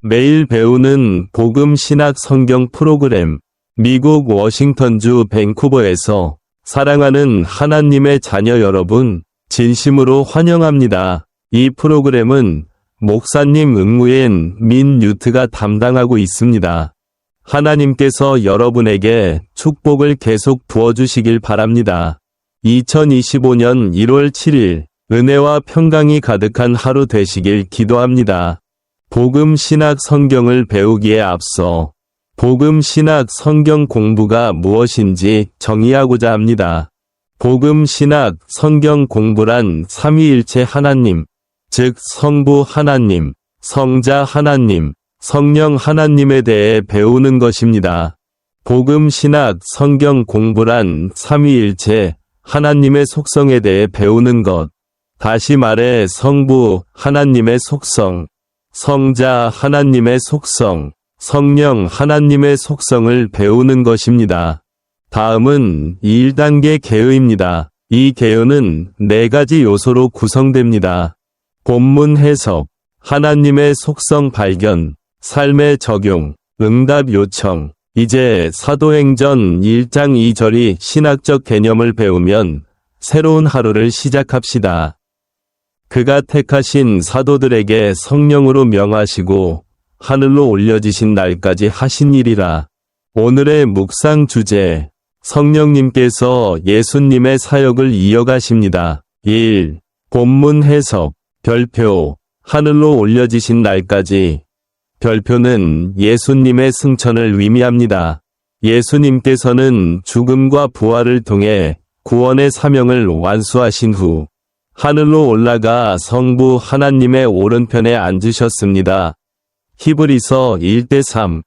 매일 배우는 복음 신학 성경 프로그램. 미국 워싱턴주 밴쿠버에서 사랑하는 하나님의 자녀 여러분, 진심으로 환영합니다. 이 프로그램은 목사님 응무엔 민 뉴트가 담당하고 있습니다. 하나님께서 여러분에게 축복을 계속 부어주시길 바랍니다. 2025년 1월 7일, 은혜와 평강이 가득한 하루 되시길 기도합니다. 복음 신학 성경을 배우기에 앞서 복음 신학 성경 공부가 무엇인지 정의하고자 합니다. 복음 신학 성경 공부란 삼위일체 하나님, 즉 성부 하나님, 성자 하나님, 성령 하나님에 대해 배우는 것입니다. 복음 신학 성경 공부란 삼위일체 하나님의 속성에 대해 배우는 것. 다시 말해 성부 하나님의 속성, 성자 하나님의 속성, 성령 하나님의 속성을 배우는 것입니다. 다음은 1단계 개요입니다. 이 개요는 4가지 요소로 구성됩니다. 본문 해석, 하나님의 속성 발견, 삶의 적용, 응답 요청. 이제 사도행전 1장 2절이 신학적 개념을 배우면 새로운 하루를 시작합시다. 그가 택하신 사도들에게 성령으로 명하시고 하늘로 올려지신 날까지 하신 일이라. 오늘의 묵상 주제, 성령님께서 예수님의 사역을 이어가십니다. 1. 본문 해석, 별표, 하늘로 올려지신 날까지. 별표는 예수님의 승천을 의미합니다. 예수님께서는 죽음과 부활을 통해 구원의 사명을 완수하신 후 하늘로 올라가 성부 하나님의 오른편에 앉으셨습니다. 히브리서 1:3.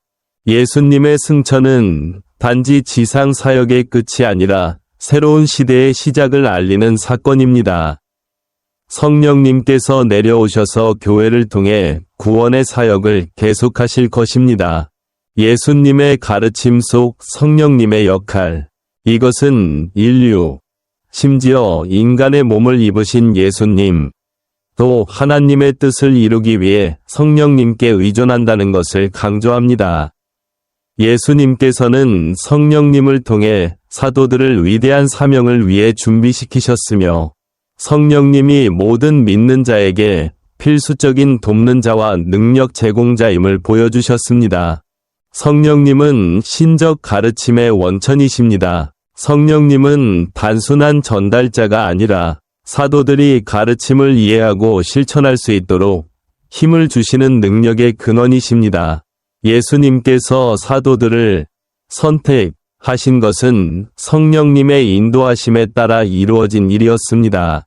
예수님의 승천은 단지 지상 사역의 끝이 아니라 새로운 시대의 시작을 알리는 사건입니다. 성령님께서 내려오셔서 교회를 통해 구원의 사역을 계속하실 것입니다. 예수님의 가르침 속 성령님의 역할. 이것은 인류, 심지어 인간의 몸을 입으신 예수님, 또 하나님의 뜻을 이루기 위해 성령님께 의존한다는 것을 강조합니다. 예수님께서는 성령님을 통해 사도들을 위대한 사명을 위해 준비시키셨으며 성령님이 모든 믿는 자에게 필수적인 돕는 자와 능력 제공자임을 보여주셨습니다. 성령님은 신적 가르침의 원천이십니다. 성령님은 단순한 전달자가 아니라 사도들이 가르침을 이해하고 실천할 수 있도록 힘을 주시는 능력의 근원이십니다. 예수님께서 사도들을 선택하신 것은 성령님의 인도하심에 따라 이루어진 일이었습니다.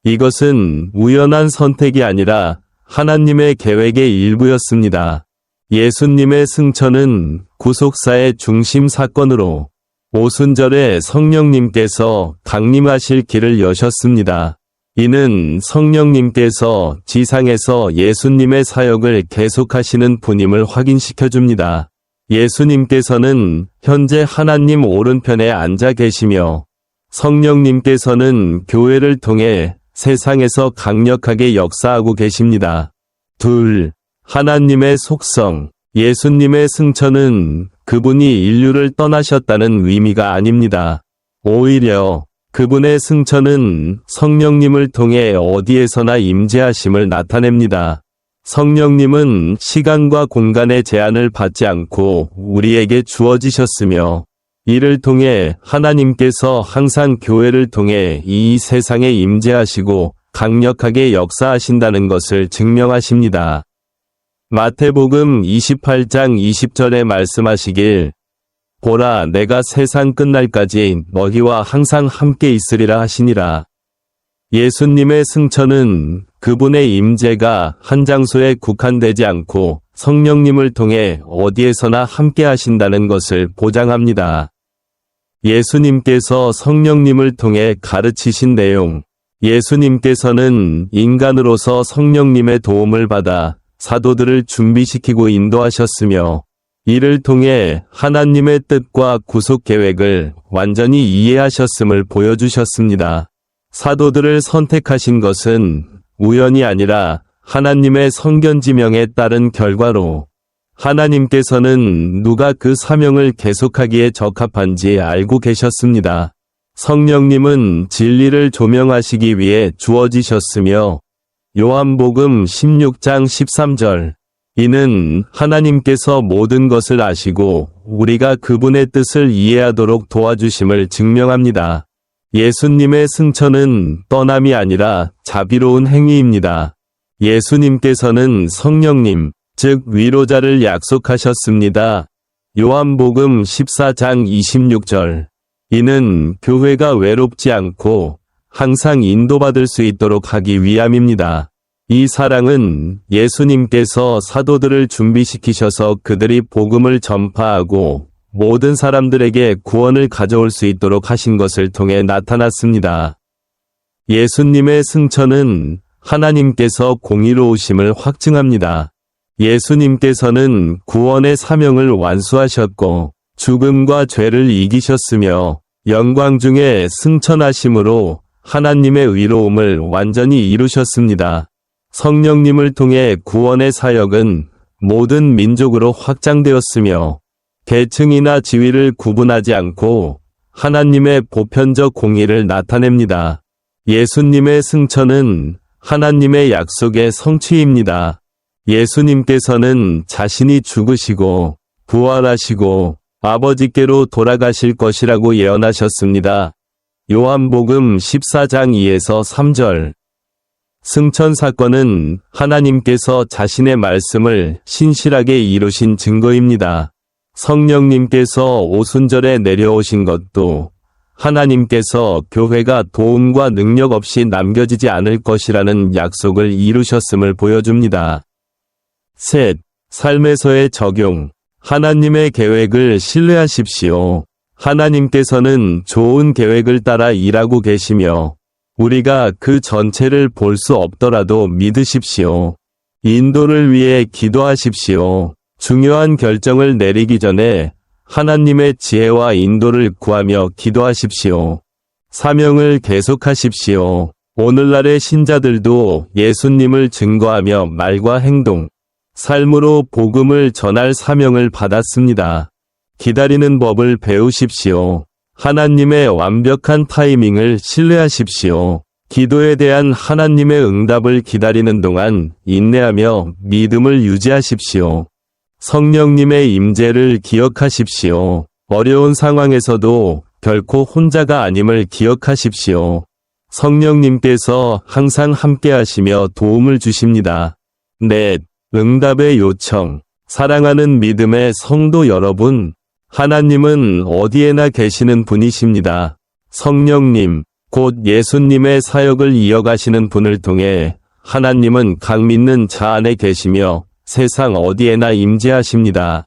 이것은 우연한 선택이 아니라 하나님의 계획의 일부였습니다. 예수님의 승천은 구속사의 중심 사건으로 오순절에 성령님께서 강림하실 길을 여셨습니다. 이는 성령님께서 지상에서 예수님의 사역을 계속하시는 분임을 확인시켜줍니다. 예수님께서는 현재 하나님 오른편에 앉아 계시며 성령님께서는 교회를 통해 세상에서 강력하게 역사하고 계십니다. 2. 하나님의 속성. 예수님의 승천은 그분이 인류를 떠나셨다는 의미가 아닙니다. 오히려 그분의 승천은 성령님을 통해 어디에서나 임재하심을 나타냅니다. 성령님은 시간과 공간의 제한을 받지 않고 우리에게 주어지셨으며 이를 통해 하나님께서 항상 교회를 통해 이 세상에 임재하시고 강력하게 역사하신다는 것을 증명하십니다. 마태복음 28장 20절에 말씀하시길 보라 내가 세상 끝날까지 너희와 항상 함께 있으리라 하시니라. 예수님의 승천은 그분의 임재가 한 장소에 국한되지 않고 성령님을 통해 어디에서나 함께 하신다는 것을 보장합니다. 예수님께서 성령님을 통해 가르치신 내용. 예수님께서는 인간으로서 성령님의 도움을 받아 사도들을 준비시키고 인도하셨으며 이를 통해 하나님의 뜻과 구속 계획을 완전히 이해하셨음을 보여주셨습니다. 사도들을 선택하신 것은 우연이 아니라 하나님의 성견지명에 따른 결과로 하나님께서는 누가 그 사명을 계속하기에 적합한지 알고 계셨습니다. 성령님은 진리를 조명하시기 위해 주어지셨으며 요한복음 16장 13절 이는 하나님께서 모든 것을 아시고 우리가 그분의 뜻을 이해하도록 도와주심을 증명합니다. 예수님의 승천은 떠남이 아니라 자비로운 행위입니다. 예수님께서는 성령님, 즉 위로자를 약속하셨습니다. 요한복음 14장 26절 이는 교회가 외롭지 않고 항상 인도받을 수 있도록 하기 위함입니다. 이 사랑은 예수님께서 사도들을 준비시키셔서 그들이 복음을 전파하고 모든 사람들에게 구원을 가져올 수 있도록 하신 것을 통해 나타났습니다. 예수님의 승천은 하나님께서 공의로우심을 확증합니다. 예수님께서는 구원의 사명을 완수하셨고 죽음과 죄를 이기셨으며 영광 중에 승천하심으로 하나님의 의로움을 완전히 이루셨습니다. 성령님을 통해 구원의 사역은 모든 민족으로 확장되었으며 계층이나 지위를 구분하지 않고 하나님의 보편적 공의를 나타냅니다. 예수님의 승천은 하나님의 약속의 성취입니다. 예수님께서는 자신이 죽으시고 부활하시고 아버지께로 돌아가실 것이라고 예언하셨습니다. 요한복음 14장 2에서 3절 승천 사건은 하나님께서 자신의 말씀을 신실하게 이루신 증거입니다. 성령님께서 오순절에 내려오신 것도 하나님께서 교회가 도움과 능력 없이 남겨지지 않을 것이라는 약속을 이루셨음을 보여줍니다. 셋, 삶에서의 적용. 하나님의 계획을 신뢰하십시오. 하나님께서는 좋은 계획을 따라 일하고 계시며 우리가 그 전체를 볼 수 없더라도 믿으십시오. 인도를 위해 기도하십시오. 중요한 결정을 내리기 전에 하나님의 지혜와 인도를 구하며 기도하십시오. 사명을 계속하십시오. 오늘날의 신자들도 예수님을 증거하며 말과 행동, 삶으로 복음을 전할 사명을 받았습니다. 기다리는 법을 배우십시오. 하나님의 완벽한 타이밍을 신뢰하십시오. 기도에 대한 하나님의 응답을 기다리는 동안 인내하며 믿음을 유지하십시오. 성령님의 임재를 기억하십시오. 어려운 상황에서도 결코 혼자가 아님을 기억하십시오. 성령님께서 항상 함께하시며 도움을 주십니다. 넷, 응답의 요청. 사랑하는 믿음의 성도 여러분, 하나님은 어디에나 계시는 분이십니다. 성령님, 곧 예수님의 사역을 이어가시는 분을 통해 하나님은 각 믿는 자 안에 계시며 세상 어디에나 임재하십니다.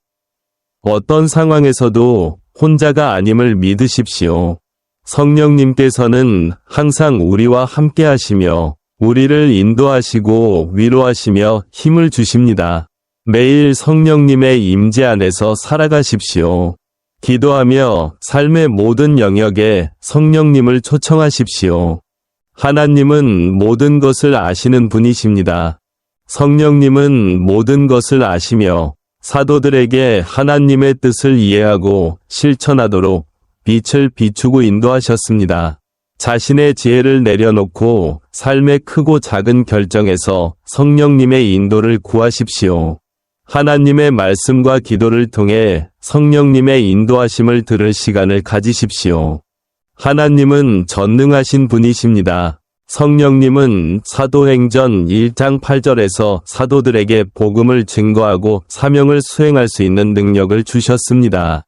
어떤 상황에서도 혼자가 아님을 믿으십시오. 성령님께서는 항상 우리와 함께 하시며 우리를 인도하시고 위로하시며 힘을 주십니다. 매일 성령님의 임재 안에서 살아가십시오. 기도하며 삶의 모든 영역에 성령님을 초청하십시오. 하나님은 모든 것을 아시는 분이십니다. 성령님은 모든 것을 아시며 사도들에게 하나님의 뜻을 이해하고 실천하도록 빛을 비추고 인도하셨습니다. 자신의 지혜를 내려놓고 삶의 크고 작은 결정에서 성령님의 인도를 구하십시오. 하나님의 말씀과 기도를 통해 성령님의 인도하심을 들을 시간을 가지십시오. 하나님은 전능하신 분이십니다. 성령님은 사도행전 1장 8절에서 사도들에게 복음을 증거하고 사명을 수행할 수 있는 능력을 주셨습니다.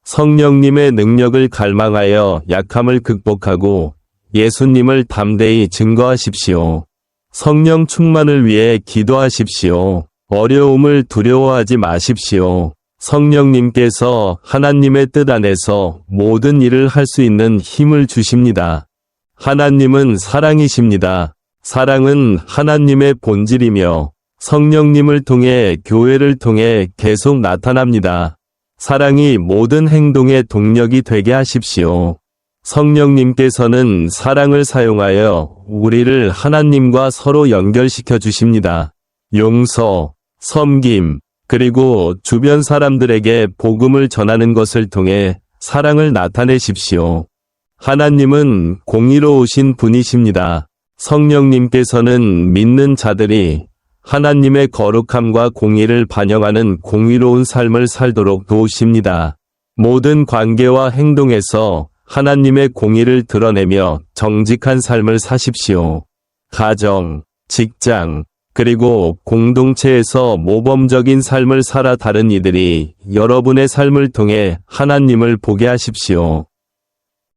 성령님의 능력을 갈망하여 약함을 극복하고 예수님을 담대히 증거하십시오. 성령 충만을 위해 기도하십시오. 어려움을 두려워하지 마십시오. 성령님께서 하나님의 뜻 안에서 모든 일을 할 수 있는 힘을 주십니다. 하나님은 사랑이십니다. 사랑은 하나님의 본질이며 성령님을 통해 교회를 통해 계속 나타납니다. 사랑이 모든 행동의 동력이 되게 하십시오. 성령님께서는 사랑을 사용하여 우리를 하나님과 서로 연결시켜 주십니다. 용서, 섬김, 그리고 주변 사람들에게 복음을 전하는 것을 통해 사랑을 나타내십시오. 하나님은 공의로우신 분이십니다. 성령님께서는 믿는 자들이 하나님의 거룩함과 공의를 반영하는 공의로운 삶을 살도록 도우십니다. 모든 관계와 행동에서 하나님의 공의를 드러내며 정직한 삶을 사십시오. 가정, 직장, 그리고 공동체에서 모범적인 삶을 살아 다른 이들이 여러분의 삶을 통해 하나님을 보게 하십시오.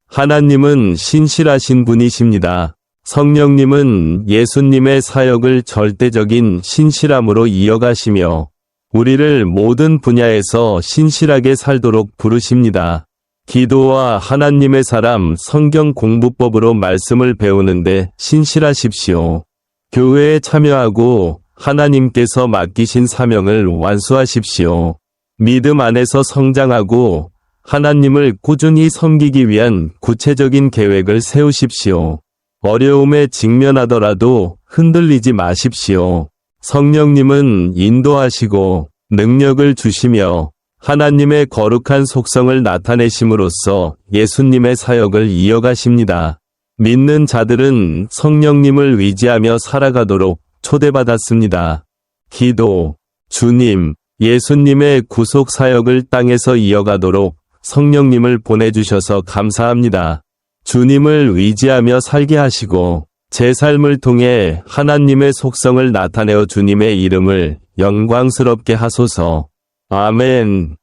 하나님은 신실하신 분이십니다. 성령님은 예수님의 사역을 절대적인 신실함으로 이어가시며 우리를 모든 분야에서 신실하게 살도록 부르십니다. 기도와 하나님의 사람 성경 공부법으로 말씀을 배우는데 신실하십시오. 교회에 참여하고 하나님께서 맡기신 사명을 완수하십시오. 믿음 안에서 성장하고 하나님을 꾸준히 섬기기 위한 구체적인 계획을 세우십시오. 어려움에 직면하더라도 흔들리지 마십시오. 성령님은 인도하시고 능력을 주시며 하나님의 거룩한 속성을 나타내심으로써 예수님의 사역을 이어가십니다. 믿는 자들은 성령님을 의지하며 살아가도록 초대받았습니다. 기도, 주님, 예수님의 구속 사역을 땅에서 이어가도록 성령님을 보내주셔서 감사합니다. 주님을 의지하며 살게 하시고 제 삶을 통해 하나님의 속성을 나타내어 주님의 이름을 영광스럽게 하소서. 아멘.